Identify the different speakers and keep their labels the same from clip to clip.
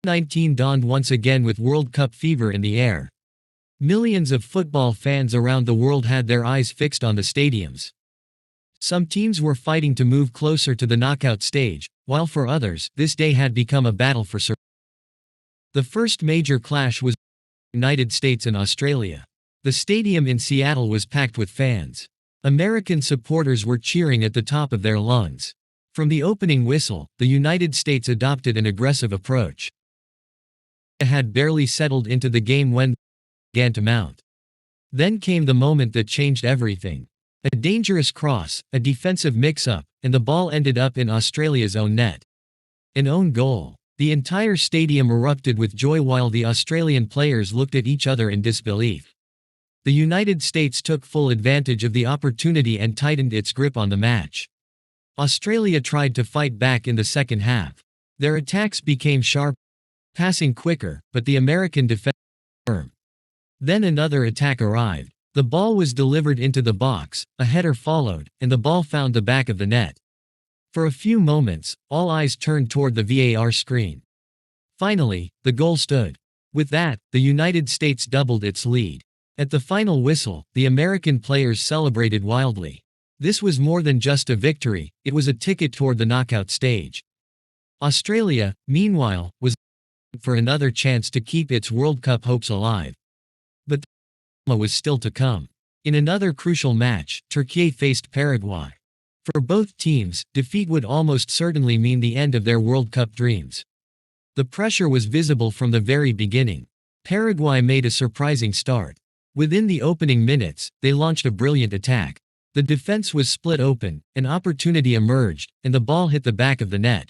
Speaker 1: 19 dawned once again with World Cup fever in the air. Millions of football fans around the world had their eyes fixed on the stadiums. Some teams were fighting to move closer to the knockout stage, while for others, this day had become a battle for survival. The first major clash was between the United States and Australia. The stadium in Seattle was packed with fans. American supporters were cheering at the top of their lungs. From the opening whistle, the United States adopted an aggressive approach. It had barely settled into the game when the began to mount. Then came the moment that changed everything. A dangerous cross, a defensive mix-up, and the ball ended up in Australia's own net. An own goal. The entire stadium erupted with joy while the Australian players looked at each other in disbelief. The United States took full advantage of the opportunity and tightened its grip on the match. Australia tried to fight back in the second half. Their attacks became sharp, passing quicker, but the American defense was firm. Then another attack arrived. The ball was delivered into the box, a header followed, and the ball found the back of the net. For a few moments, all eyes turned toward the VAR screen. Finally, the goal stood. With that, the United States doubled its lead. At the final whistle, the American players celebrated wildly. This was more than just a victory, it was a ticket toward the knockout stage. Australia, meanwhile, was for another chance to keep its World Cup hopes alive. But the drama was still to come. In another crucial match, Turkey faced Paraguay. For both teams, defeat would almost certainly mean the end of their World Cup dreams. The pressure was visible from the very beginning. Paraguay made a surprising start. Within the opening minutes, they launched a brilliant attack. The defense was split open, an opportunity emerged, and the ball hit the back of the net.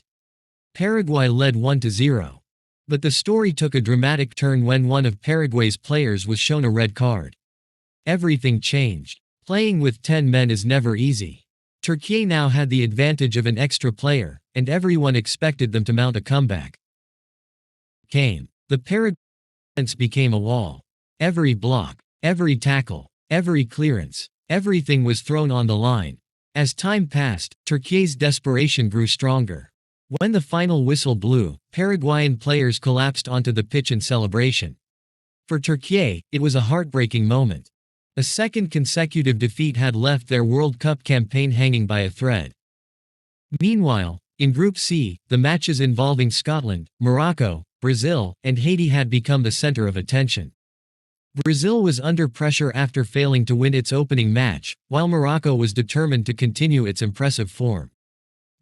Speaker 1: Paraguay led 1-0. But the story took a dramatic turn when one of Paraguay's players was shown a red card. Everything changed. Playing with 10 men is never easy. Turkey now had the advantage of an extra player, and everyone expected them to mount a comeback. The Paraguay defense became a wall. Every block, every tackle, every clearance, everything was thrown on the line. As time passed, Turkey's desperation grew stronger. When the final whistle blew, Paraguayan players collapsed onto the pitch in celebration. For Turkey, it was a heartbreaking moment. A second consecutive defeat had left their World Cup campaign hanging by a thread. Meanwhile, in Group C, the matches involving Scotland, Morocco, Brazil, and Haiti had become the center of attention. Brazil was under pressure after failing to win its opening match, while Morocco was determined to continue its impressive form.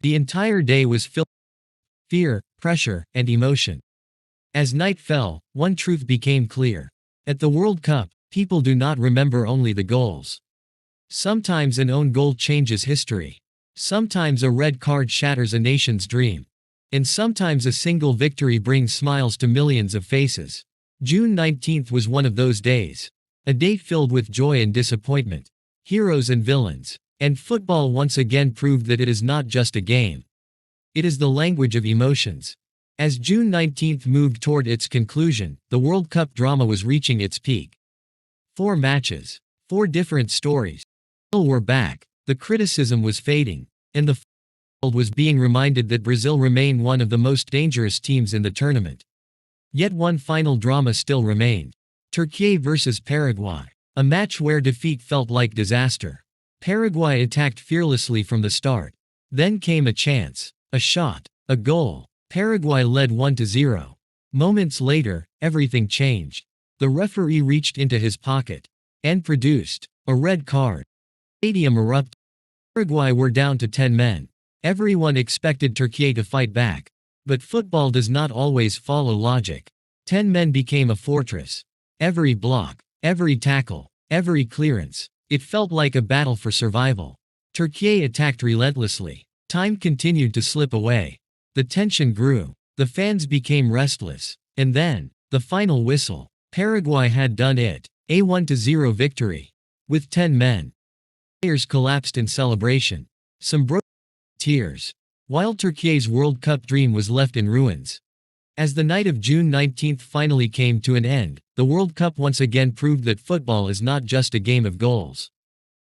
Speaker 1: The entire day was filled with fear, pressure, and emotion. As night fell, one truth became clear. At the World Cup, people do not remember only the goals. Sometimes an own goal changes history. Sometimes a red card shatters a nation's dream. And sometimes a single victory brings smiles to millions of faces. June 19th was one of those days. A day filled with joy and disappointment, heroes and villains. And football once again proved that it is not just a game. It is the language of emotions. As June 19th moved toward its conclusion, the World Cup drama was reaching its peak. 4 matches, 4 different stories. All were back. The criticism was fading, and the world was being reminded that Brazil remained one of the most dangerous teams in the tournament. Yet one final drama still remained. Turkey versus Paraguay. A match where defeat felt like disaster. Paraguay attacked fearlessly from the start. Then came a chance, a shot, a goal. Paraguay led 1-0. Moments later, everything changed. The referee reached into his pocket and produced a red card. The stadium erupted. Paraguay were down to 10 men. Everyone expected Turkey to fight back. But football does not always follow logic. 10 men became a fortress. Every block, every tackle, every clearance. It felt like a battle for survival. Turkey attacked relentlessly. Time continued to slip away. The tension grew. The fans became restless. And then, the final whistle. Paraguay had done it. A 1-0 victory. With 10 men. Players collapsed in celebration. Some broke into tears. While Turkey's World Cup dream was left in ruins. As the night of June 19th finally came to an end, the World Cup once again proved that football is not just a game of goals.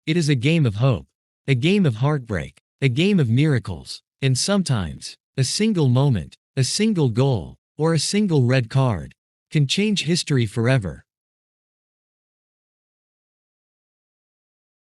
Speaker 1: It is a game of hope, a game of heartbreak, a game of miracles, and sometimes, a single moment, a single goal, or a single red card can change history forever.